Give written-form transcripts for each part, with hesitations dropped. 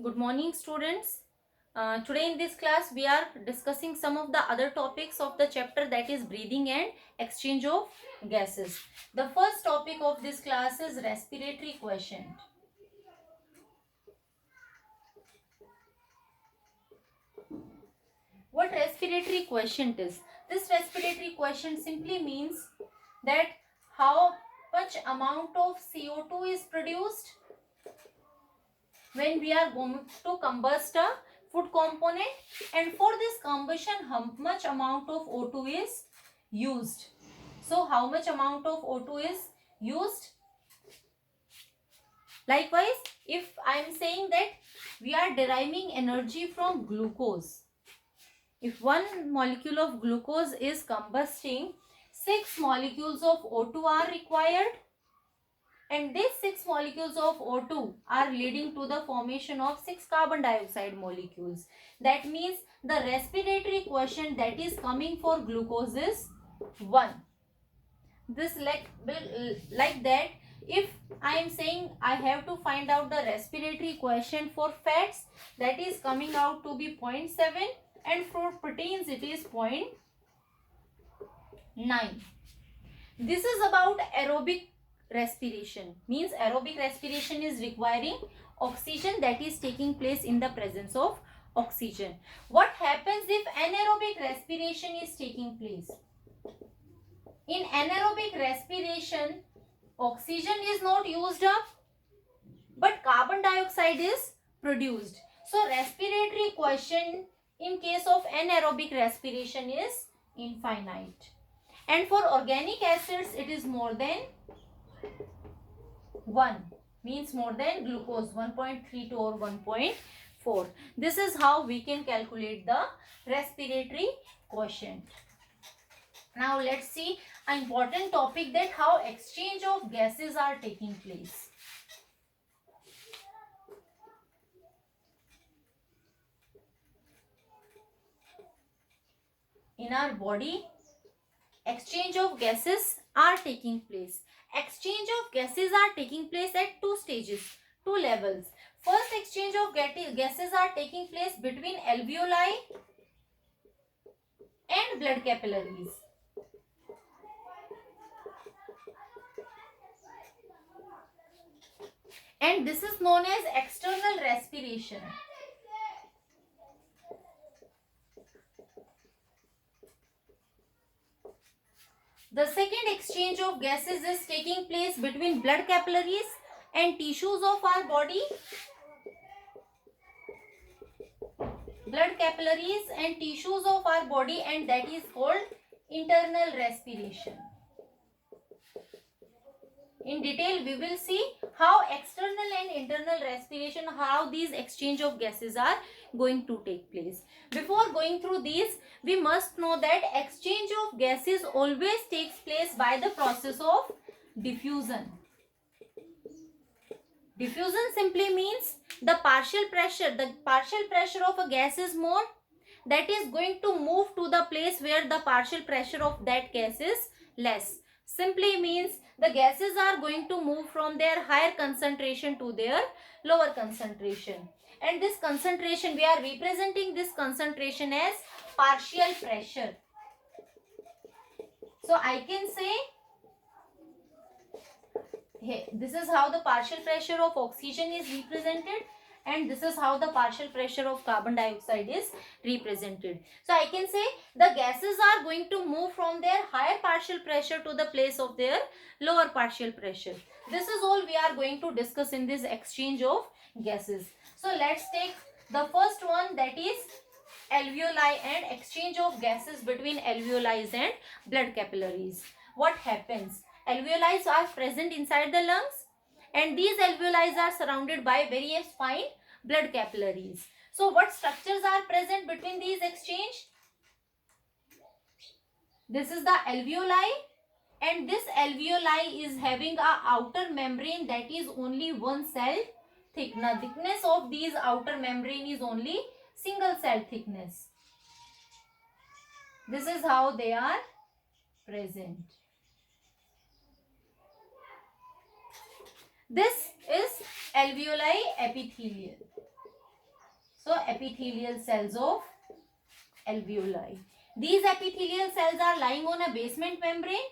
Good morning, students. Today in this class, we are discussing some of the other topics of the chapter, that is breathing and exchange of gases. The first topic of this class is respiratory quotient. What respiratory quotient is? This respiratory quotient simply means that how much amount of CO2 is produced when we are going to combust a food component, and for this combustion how much amount of O2 is used. So how much amount of O2 is used? Likewise, if I am saying that we are deriving energy from glucose, if one molecule of glucose is combusting, 6 molecules of O2 are required, and these 6 molecules of O2 are leading to the formation of 6 carbon dioxide molecules. That means the respiratory quotient that is coming for glucose is 1. This like that, if I am saying I have to find out the respiratory quotient for fats, that is coming out to be 0.7, and for proteins it is 0.9. This is about aerobic respiration. Means aerobic respiration is requiring oxygen, that is taking place in the presence of oxygen. What happens if anaerobic respiration is taking place? In anaerobic respiration, oxygen is not used up, but carbon dioxide is produced. So respiratory quotient in case of anaerobic respiration is infinite. And for organic acids it is more than 1, means more than glucose, 1.32 or 1.4. This is how we can calculate the respiratory quotient. Now let's see an important topic, that how exchange of gases are taking place. In our body, exchange of gases are taking place. Exchange of gases are taking place at 2 stages, 2 levels. First exchange of gases are taking place between alveoli and blood capillaries. And this is known as external respiration. The second exchange of gases is taking place between blood capillaries and tissues of our body. Blood capillaries and tissues of our body, and that is called internal respiration. In detail, we will see how external and internal respiration, how these exchange of gases are going to take place. Before going through these, we must know that exchange of gases always takes place by the process of diffusion. Diffusion simply means the partial pressure of a gas is more, that is going to move to the place where the partial pressure of that gas is less. Simply means the gases are going to move from their higher concentration to their lower concentration. And this concentration, we are representing this concentration as partial pressure. So I can say, this is how the partial pressure of oxygen is represented, and this is how the partial pressure of carbon dioxide is represented. So I can say the gases are going to move from their higher partial pressure to the place of their lower partial pressure. This is all we are going to discuss in this exchange of gases. So let's take the first one, that is alveoli and exchange of gases between alveoli and blood capillaries. What happens? Alveoli are present inside the lungs, and these alveoli are surrounded by various fine blood capillaries. So what structures are present between these exchange? This is the alveoli, and this alveoli is having a outer membrane that is only one cell thick. Now thickness of these outer membrane is only single cell thickness. This is how they are present. This is alveoli epithelial. So epithelial cells of alveoli. These epithelial cells are lying on a basement membrane.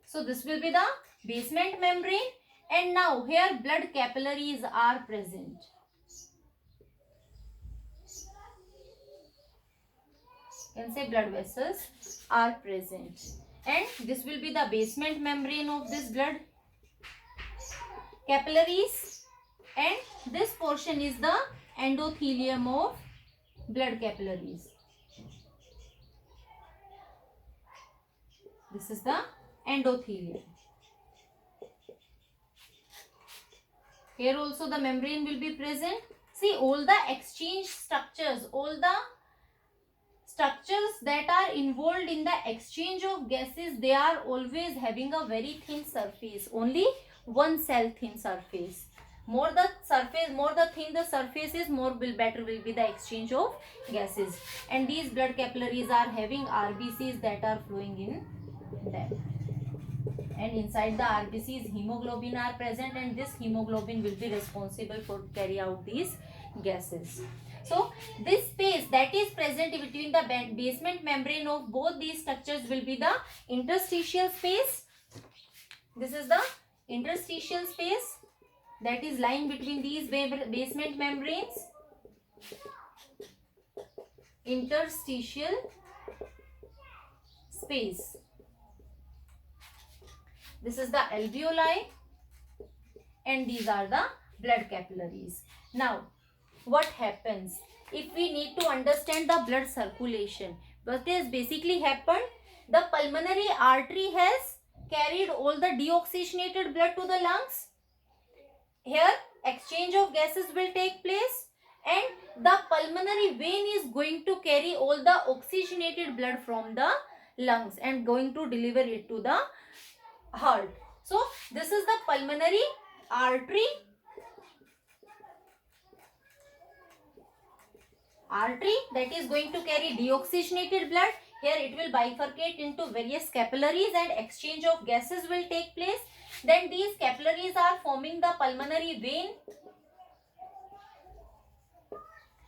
So this will be the basement membrane, and now here blood capillaries are present. You can say blood vessels are present, and this will be the basement membrane of this blood capillaries, and this portion is the endothelium of blood capillaries. This is the endothelium. Here also the membrane will be present. See, all the exchange structures, all the structures that are involved in the exchange of gases, they are always having a very thin surface, only one cell thin surface. More the surface, more the thin the surface is, more better will be the exchange of gases. And these blood capillaries are having RBCs that are flowing in them. And inside the RBCs, hemoglobin are present, and this hemoglobin will be responsible for carry out these gases. So this space that is present between the basement membrane of both these structures will be the interstitial space. This is the interstitial space that is lying between these basement membranes. Interstitial space. This is the alveoli, and these are the blood capillaries. Now, what happens if we need to understand the blood circulation? What has basically happened? The pulmonary artery has carried all the deoxygenated blood to the lungs. Here, exchange of gases will take place, and the pulmonary vein is going to carry all the oxygenated blood from the lungs and going to deliver it to the heart. So this is the pulmonary artery that is going to carry deoxygenated blood. Here it will bifurcate into various capillaries, and exchange of gases will take place. Then these capillaries are forming the pulmonary vein,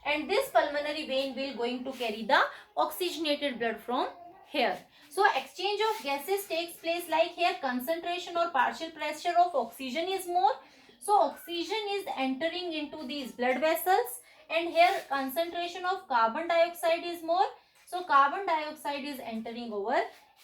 and this pulmonary vein will going to carry the oxygenated blood from here. So exchange of gases takes place like here, concentration or partial pressure of oxygen is more. So oxygen is entering into these blood vessels, and here concentration of carbon dioxide is more. So carbon dioxide is entering over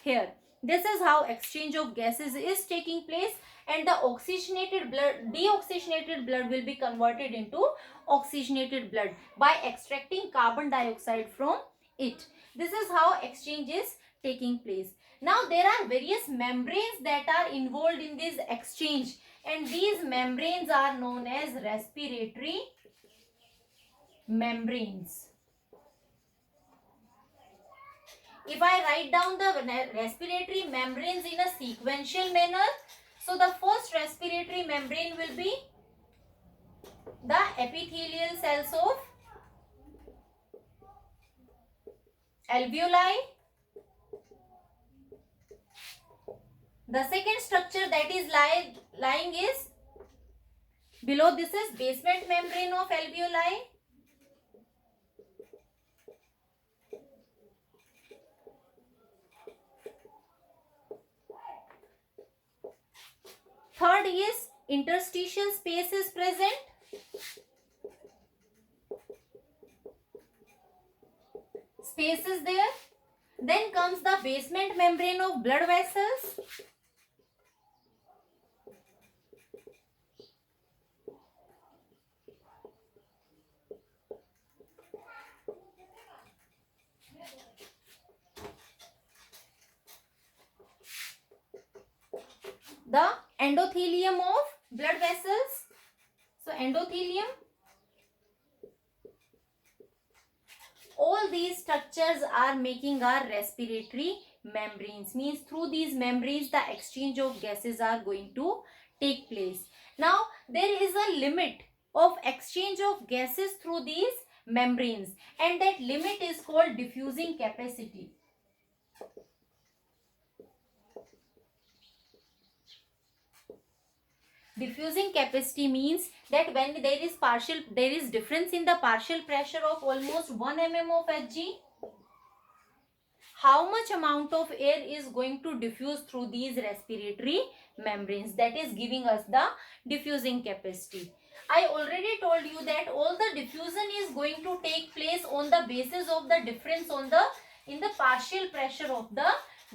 here. This is how exchange of gases is taking place, and the oxygenated blood, deoxygenated blood will be converted into oxygenated blood by extracting carbon dioxide from it. This is how exchange is taking place. Now there are various membranes that are involved in this exchange, and these membranes are known as respiratory membranes. If I write down the respiratory membranes in a sequential manner, so the first respiratory membrane will be the epithelial cells of alveoli. The second structure that is lying is below. This is basement membrane of alveoli. Third is interstitial space is present. Space is there. Then comes the basement membrane of blood vessels. The endothelium of blood vessels. So endothelium. All these structures are making our respiratory membranes. Means through these membranes the exchange of gases are going to take place. Now there is a limit of exchange of gases through these membranes, and that limit is called diffusing capacity. Diffusing capacity means that when there is difference in the partial pressure of almost 1 mm of Hg, how much amount of air is going to diffuse through these respiratory membranes, that is giving us the diffusing capacity. I already told you that all the diffusion is going to take place on the basis of the difference in the partial pressure of the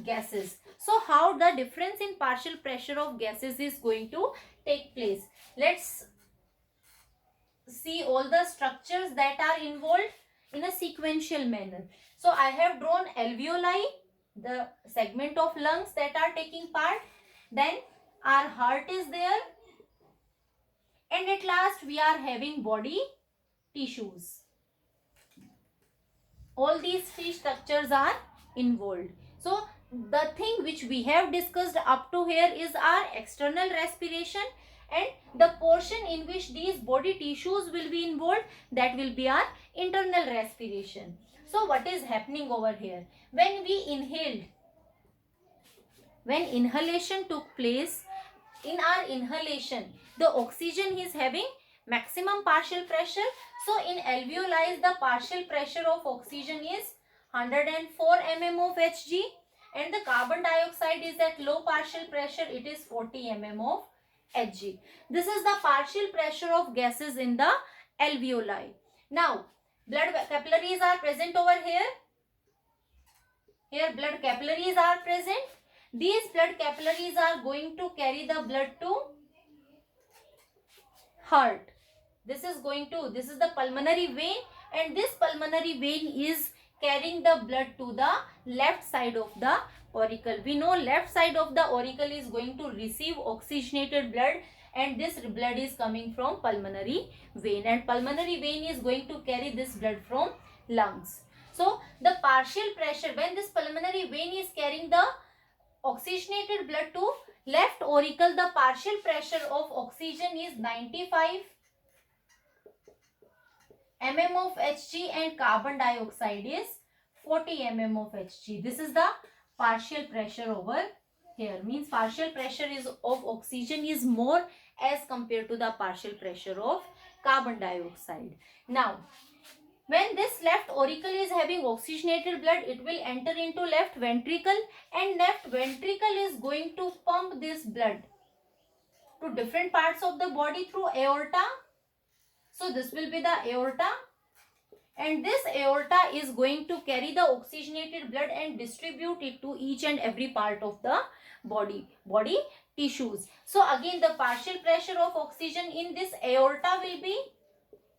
gases. So how the difference in partial pressure of gases is going to take place? Let's see all the structures that are involved in a sequential manner. So I have drawn alveoli, the segment of lungs that are taking part. Then our heart is there. And at last we are having body tissues. All these three structures are involved. So the thing which we have discussed up to here is our external respiration, and the portion in which these body tissues will be involved, that will be our internal respiration. So what is happening over here? When we inhaled, when inhalation took place, in our inhalation the oxygen is having maximum partial pressure. So in alveoli the partial pressure of oxygen is 104 mm of Hg, and the carbon dioxide is at low partial pressure, it is 40 mm of Hg. This is the partial pressure of gases in the alveoli. Now blood capillaries are present over here. Here blood capillaries are present. These blood capillaries are going to carry the blood to heart. This is the pulmonary vein, and this pulmonary vein is carrying the blood to the left side of the auricle. We know left side of the auricle is going to receive oxygenated blood, and this blood is coming from pulmonary vein, and pulmonary vein is going to carry this blood from lungs. So the partial pressure, when this pulmonary vein is carrying the oxygenated blood to left auricle, the partial pressure of oxygen is 95 mm of Hg and carbon dioxide is 40 mm of Hg. This is the partial pressure over here. Means partial pressure is of oxygen is more as compared to the partial pressure of carbon dioxide. Now when this left auricle is having oxygenated blood, it will enter into left ventricle, and left ventricle is going to pump this blood to different parts of the body through aorta. So this will be the aorta, and this aorta is going to carry the oxygenated blood and distribute it to each and every part of the body tissues. So again the partial pressure of oxygen in this aorta will be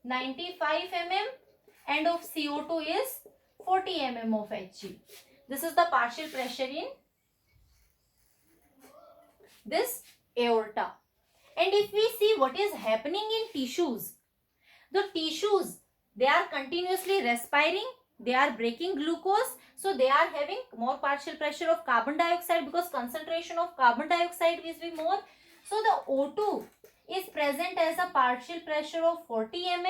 95 mm, and of CO2 is 40 mm of Hg. This is the partial pressure in this aorta. And if we see what is happening in tissues, the tissues, they are continuously respiring, they are breaking glucose, so they are having more partial pressure of carbon dioxide because concentration of carbon dioxide will be more. So the O2 is present as a partial pressure of 40 mm,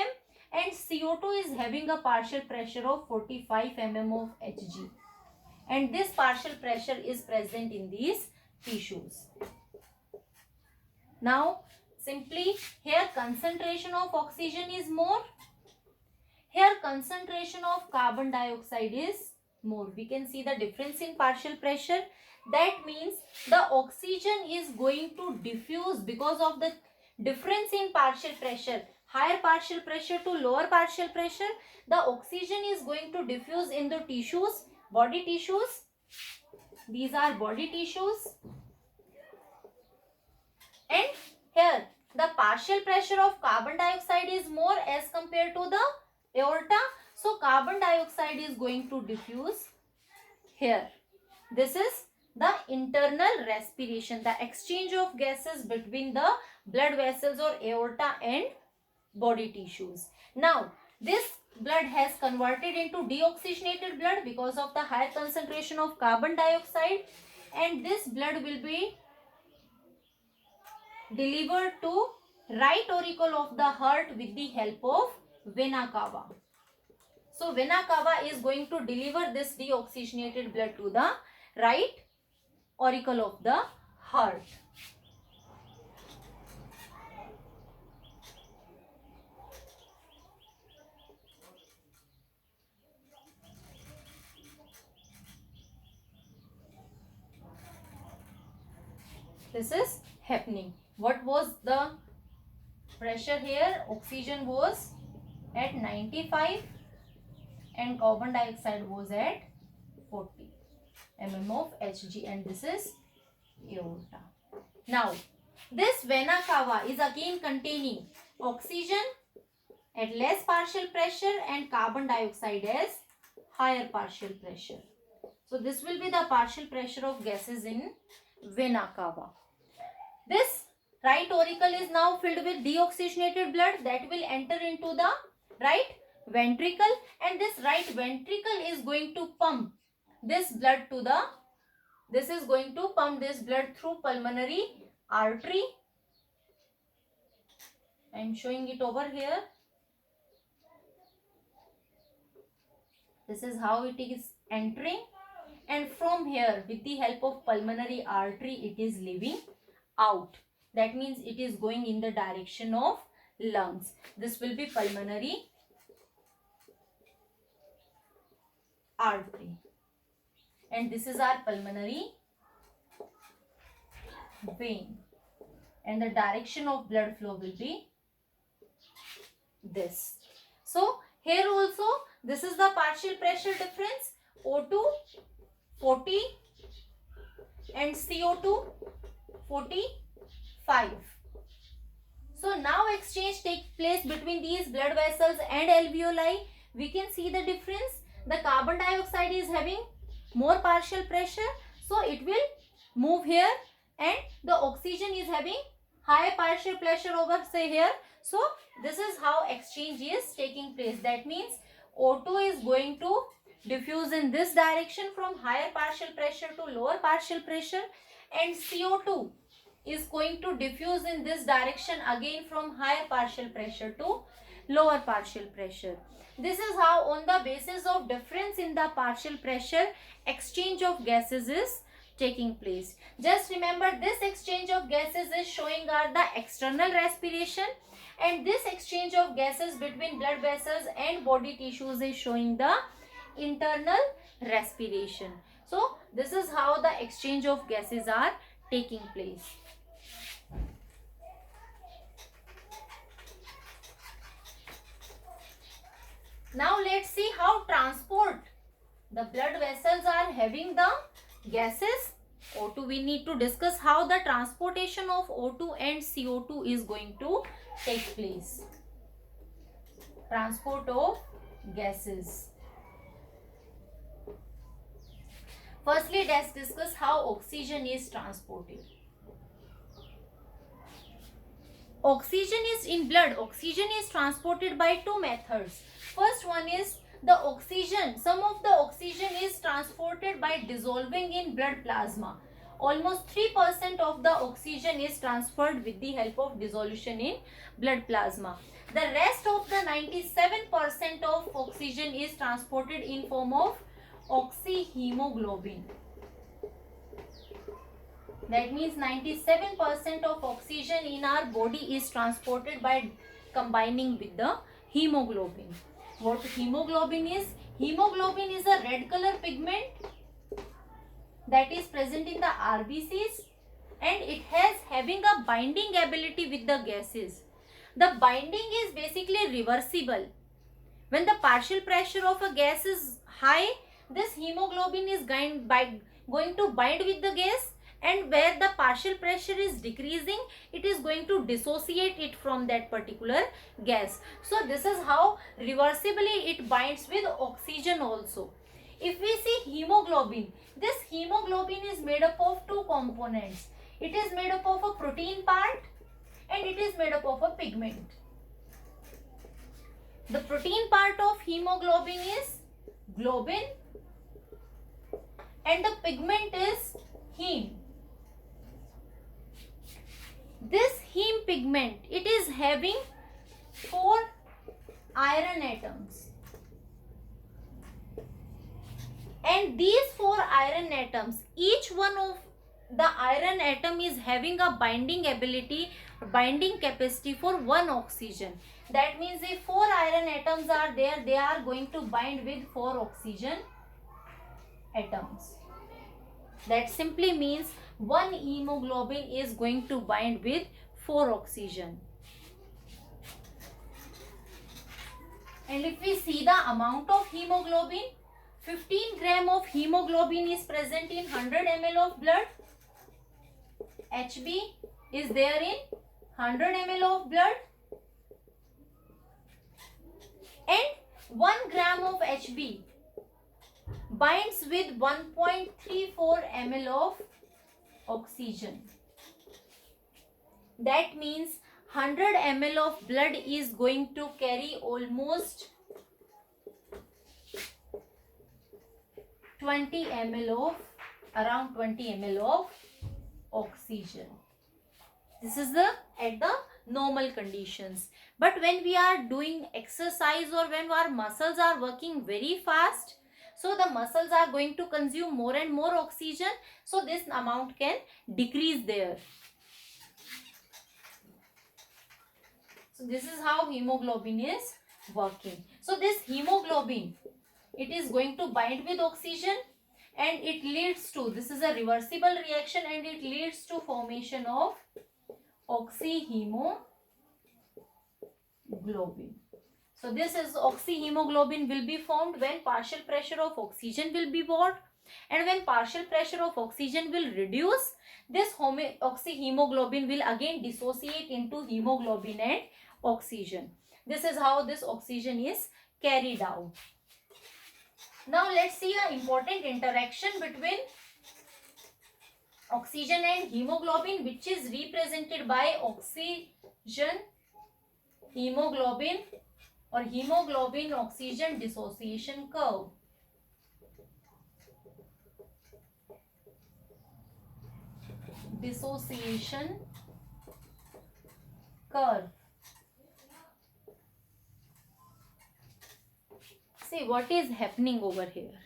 and CO2 is having a partial pressure of 45 mm of Hg, and this partial pressure is present in these tissues. Now simply here concentration of oxygen is more, here concentration of carbon dioxide is more. We can see the difference in partial pressure. That means the oxygen is going to diffuse because of the difference in partial pressure. Higher partial pressure to lower partial pressure, the oxygen is going to diffuse in the tissues, body tissues. These are body tissues. And here the partial pressure of carbon dioxide is more as compared to the aorta. So carbon dioxide is going to diffuse here. This is the internal respiration, the exchange of gases between the blood vessels or aorta and body tissues. Now this blood has converted into deoxygenated blood because of the higher concentration of carbon dioxide, and this blood will be delivered to right auricle of the heart with the help of vena cava. So vena cava is going to deliver this deoxygenated blood to the right auricle of the heart. this is happening. What was the pressure here? Oxygen was at 95 and carbon dioxide was at 40 mm of Hg, and this is aorta. Now, this vena cava is again containing oxygen at less partial pressure and carbon dioxide as higher partial pressure. So this will be the partial pressure of gases in vena cava. This right auricle is now filled with deoxygenated blood that will enter into the right ventricle, and this right ventricle is going to pump this blood to the, this is going to pump this blood through pulmonary artery. I am showing it over here. This is how it is entering, and from here with the help of pulmonary artery it is leaving out. That means it is going in the direction of lungs. This will be pulmonary artery, and this is our pulmonary vein, and the direction of blood flow will be this. So here also this is the partial pressure difference, O2 40 and CO2 45. So now exchange takes place between these blood vessels and alveoli. We can see the difference. The carbon dioxide is having more partial pressure, so it will move here, and the oxygen is having higher partial pressure over, say, here. So this is how exchange is taking place. That means O2 is going to diffuse in this direction from higher partial pressure to lower partial pressure, and CO2 is going to diffuse in this direction again from higher partial pressure to lower partial pressure. This is how, on the basis of difference in the partial pressure, exchange of gases is taking place. Just remember, this exchange of gases is showing are the external respiration, and this exchange of gases between blood vessels and body tissues is showing the internal respiration. So this is how the exchange of gases are taking place. Now let's see how transport. The blood vessels are having the gases O2. We need to discuss how the transportation of O2 and CO2 is going to take place. Transport of gases. Firstly, let's discuss how oxygen is transported. Oxygen is in blood. Oxygen is transported by two methods. First one is the oxygen. Some of the oxygen is transported by dissolving in blood plasma. Almost 3% of the oxygen is transferred with the help of dissolution in blood plasma. The rest of the 97% of oxygen is transported in form of oxyhemoglobin. That means 97% of oxygen in our body is transported by combining with the hemoglobin. What hemoglobin is? Hemoglobin is a red color pigment that is present in the RBCs, and it has having a binding ability with the gases. The binding is basically reversible. When the partial pressure of a gas is high, this hemoglobin is going to bind with the gas, and where the partial pressure is decreasing, it is going to dissociate it from that particular gas. So this is how reversibly it binds with oxygen also. If we see hemoglobin, this hemoglobin is made up of two components. It is made up of a protein part and it is made up of a pigment. The protein part of hemoglobin is globin and the pigment is heme. This heme pigment, it is having 4 iron atoms, and these 4 iron atoms, each one of the iron atom is having a binding ability, binding capacity for 1 oxygen. That means if 4 iron atoms are there, they are going to bind with 4 oxygen atoms. That simply means one hemoglobin is going to bind with 4 oxygen. And if we see the amount of hemoglobin, 15 gram of hemoglobin is present in 100 ml of blood. Hb is there in 100 ml of blood. And 1 gram of Hb binds with 1.34 ml of oxygen. That means 100 ml of blood is going to carry almost 20 ml of around 20 ml of oxygen. This is at the normal conditions. But when we are doing exercise or when our muscles are working very fast, so the muscles are going to consume more and more oxygen, so this amount can decrease there. So this is how hemoglobin is working. So this hemoglobin, it is going to bind with oxygen and it leads to, this is a reversible reaction, and it leads to formation of oxyhemoglobin. So this is oxyhemoglobin will be formed when partial pressure of oxygen will be brought, and when partial pressure of oxygen will reduce, this oxyhemoglobin will again dissociate into hemoglobin and oxygen. This is how this oxygen is carried out. Now let's see an important interaction between oxygen and hemoglobin, which is represented by oxygen hemoglobin or hemoglobin oxygen dissociation curve. Dissociation curve. See what is happening over here.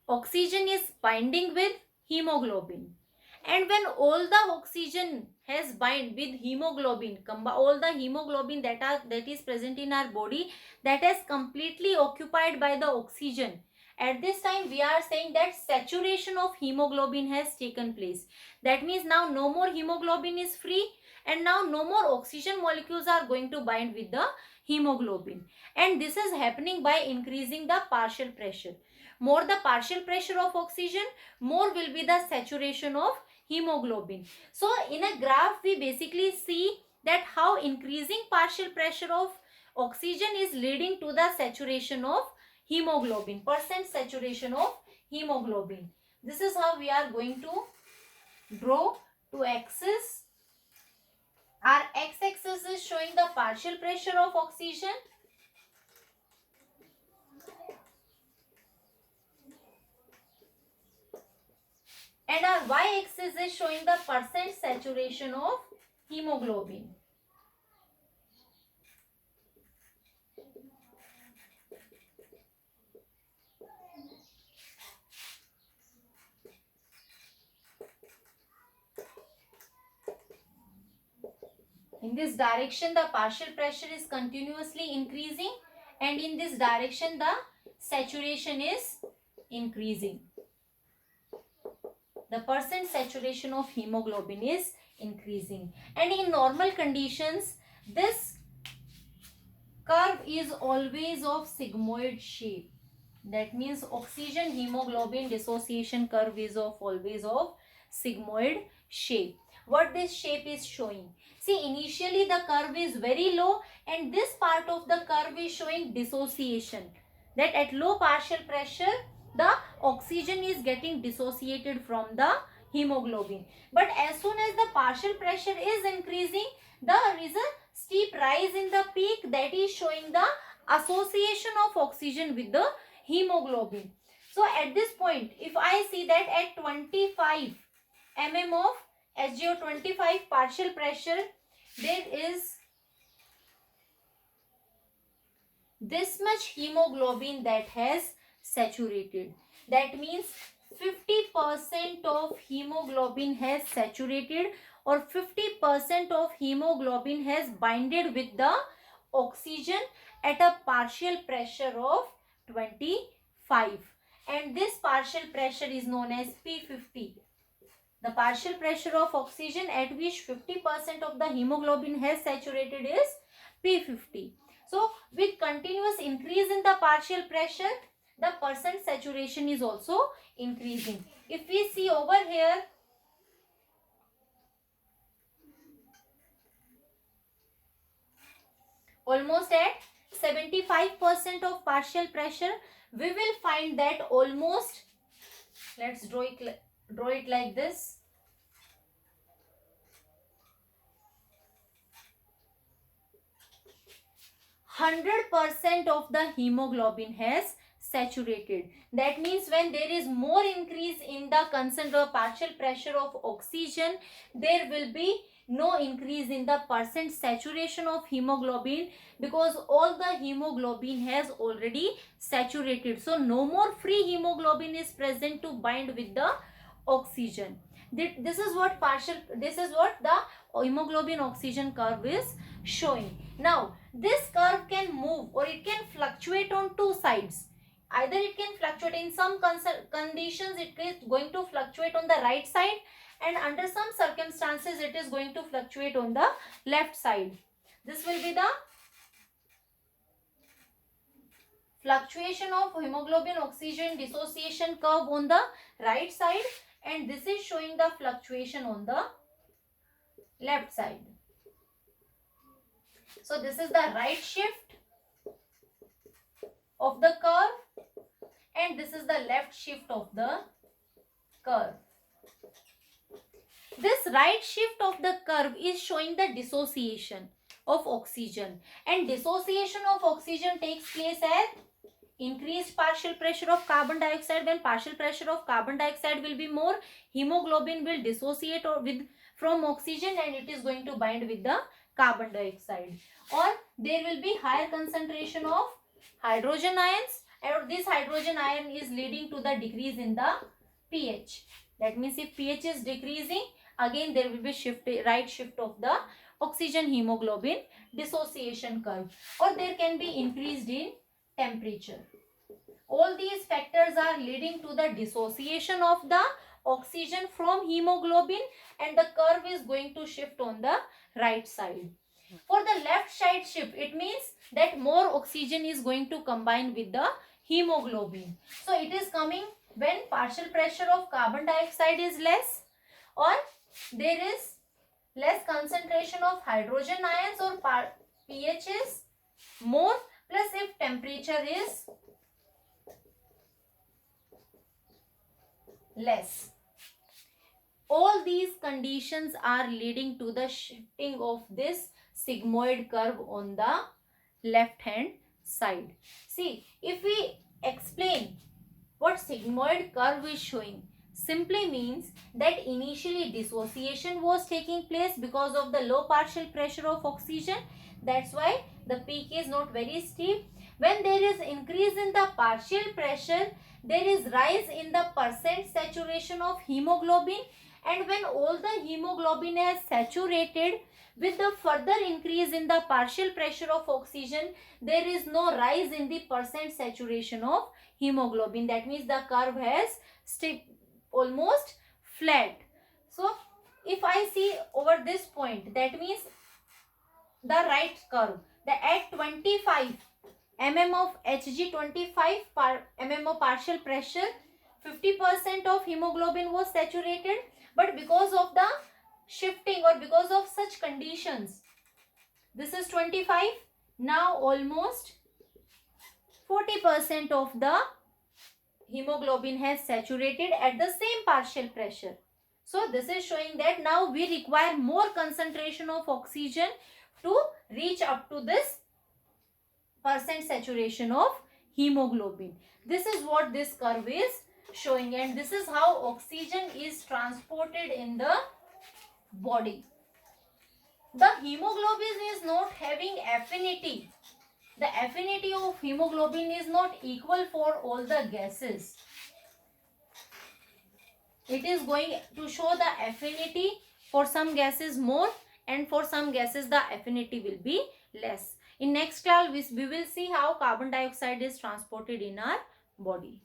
Oxygen is binding with hemoglobin, and when all the oxygen has bind with hemoglobin, all the hemoglobin that is present in our body, that is completely occupied by the oxygen. At this time we are saying that saturation of hemoglobin has taken place. That means now no more hemoglobin is free, and now no more oxygen molecules are going to bind with the hemoglobin, and this is happening by increasing the partial pressure. More the partial pressure of oxygen, more will be the saturation of hemoglobin. So in a graph we basically see that how increasing partial pressure of oxygen is leading to the saturation of hemoglobin, percent saturation of hemoglobin. This is how we are going to draw two axes. Our x-axis is showing the partial pressure of oxygen, and our y-axis is showing the percent saturation of hemoglobin. In this direction the partial pressure is continuously increasing, and in this direction the saturation is increasing. The percent saturation of hemoglobin is increasing, and in normal conditions this curve is always of sigmoid shape. That means oxygen hemoglobin dissociation curve is always of sigmoid shape. What this shape is showing, see initially the curve is very low, and this part of the curve is showing dissociation, that at low partial pressure the oxygen is getting dissociated from the hemoglobin. But as soon as the partial pressure is increasing, there is a steep rise in the peak that is showing the association of oxygen with the hemoglobin. So at this point, if I see that at 25 mm of HgO 25 partial pressure, there is this much hemoglobin that has saturated. That means 50% of hemoglobin has saturated, or 50% of hemoglobin has binded with the oxygen at a partial pressure of 25, and this partial pressure is known as P50. The partial pressure of oxygen at which 50% of the hemoglobin has saturated is P50. So with continuous increase in the partial pressure, the percent saturation is also increasing. If we see over here, almost at 75% of partial pressure, we will find that almost, let's draw it like this. 100% of the hemoglobin has saturated. That means when there is more increase in the concentration partial pressure of oxygen, there will be no increase in the percent saturation of hemoglobin, because all the hemoglobin has already saturated. So no more free hemoglobin is present to bind with the oxygen. This is what the hemoglobin oxygen curve is showing. Now this curve can move or it can fluctuate on two sides. Either it can fluctuate, in some conditions it is going to fluctuate on the right side, and under some circumstances it is going to fluctuate on the left side. This will be the fluctuation of hemoglobin oxygen dissociation curve on the right side, and this is showing the fluctuation on the left side. So this is the right shift of the curve, and this is the left shift of the curve. This right shift of the curve is showing the dissociation of oxygen, and dissociation of oxygen takes place at increased partial pressure of carbon dioxide. When partial pressure of carbon dioxide will be more, hemoglobin will dissociate from oxygen, and it is going to bind with the carbon dioxide. Or there will be higher concentration of hydrogen ions, and this hydrogen ion is leading to the decrease in the pH. That means if pH is decreasing, again there will be right shift of the oxygen hemoglobin dissociation curve, or there can be increased in temperature. All these factors are leading to the dissociation of the oxygen from hemoglobin, and the curve is going to shift on the right side. For the left side shift, it means that more oxygen is going to combine with the hemoglobin. So it is coming when partial pressure of carbon dioxide is less, or there is less concentration of hydrogen ions, or pH is more, plus if temperature is less. All these conditions are leading to the shifting of this sigmoid curve on the left hand side. See, if we explain what sigmoid curve is showing, simply means that initially dissociation was taking place because of the low partial pressure of oxygen. That's why the peak is not very steep. When there is increase in the partial pressure, there is rise in the percent saturation of hemoglobin, and when all the hemoglobin is saturated, with the further increase in the partial pressure of oxygen, there is no rise in the percent saturation of hemoglobin. That means the curve has almost flat. So if I see over this point, that means the right curve, at 25 mm of Hg, 25 mm of partial pressure, 50% of hemoglobin was saturated, but because of the shifting or because of such conditions, this is 25, now almost 40% of the hemoglobin has saturated at the same partial pressure. So this is showing that now we require more concentration of oxygen to reach up to this percent saturation of hemoglobin. This is what this curve is showing, and this is how oxygen is transported in the body. The hemoglobin is not having affinity. The affinity of hemoglobin is not equal for all the gases. It is going to show the affinity for some gases more, and for some gases the affinity will be less. In next class we will see how carbon dioxide is transported in our body.